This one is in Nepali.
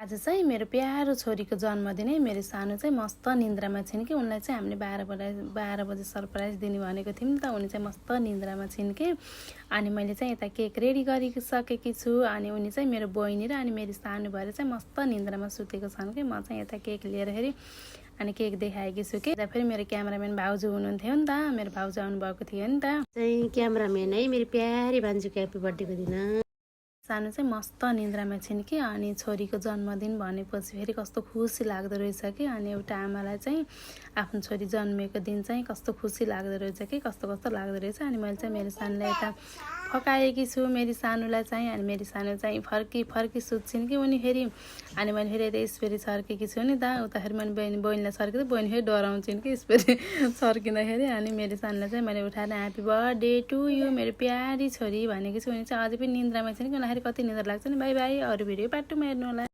आज चाहिँ मेरो प्यारो छोरीको जन्मदिन है। मेरो सानो चाहिँ मस्त निन्द्रामा छिन् कि उनलाई चाहिँ हामीले 12 बजे सरप्राइज दिने भनेको थियौँ त। उनी चाहिँ मस्त निन्द्रामा छिन् कि अनि मैले चाहिँ यता केक रेडी गरिसकेकी छु। अनि उनी चाहिँ मेरो बहिनी र अनि मेरो सानो भएर चाहिँ मस्त निन्द्रामा सुतेको छन् कि म चाहिँ यता केक लिएर फेरि अनि केक देखाएकी छु कि फेरि मेरो क्यामेराम्यान भाउजू हुनुहुन्थ्यो नि त। मेरो भाउजू आउनुभएको थियो नि त। चाहिँ क्यामेराम्यान है मेरो प्यारी भान्जुको ह्याप्पी बर्थडेको दिन। सानो चाहिँ मस्त निन्द्रामा छिन् कि अनि छोरीको जन्मदिन भनेपछि फेरि कस्तो खुसी लाग्दो रहेछ कि। अनि एउटा आमालाई चाहिँ आफ्नो छोरी जन्मेको दिन चाहिँ कस्तो खुसी लाग्दो रहेछ कि, कस्तो कस्तो लाग्दो रहेछ। अनि मैले चाहिँ मेरो सानोलाई यता फकाएकी छु मेरी सानोलाई चाहिँ। अनि मेरी सानो चाहिँ फर्की सुत्छिन् कि उनी फेरि। अनि मैले फेरि यता स्पेरी छर्केकी छु नि त। उताखेरि मैले बहिनीलाई छर्किँदा बहिनी फेरि डराउँछिन् कि स्पेरी छर्किँदाखेरि। अनि मेरो सानोलाई चाहिँ मैले उठाएर ह्याप्पी बर्थडे टु यु मेरो प्यारी छोरी भनेकी छु। उनी चाहिँ अझै पनि निन्द्रामा छिन् कि उनीहरू कति निद्रा लाग्छ नि। बाई बाई, अरू भिडियो पार्टमा हेर्नु होला।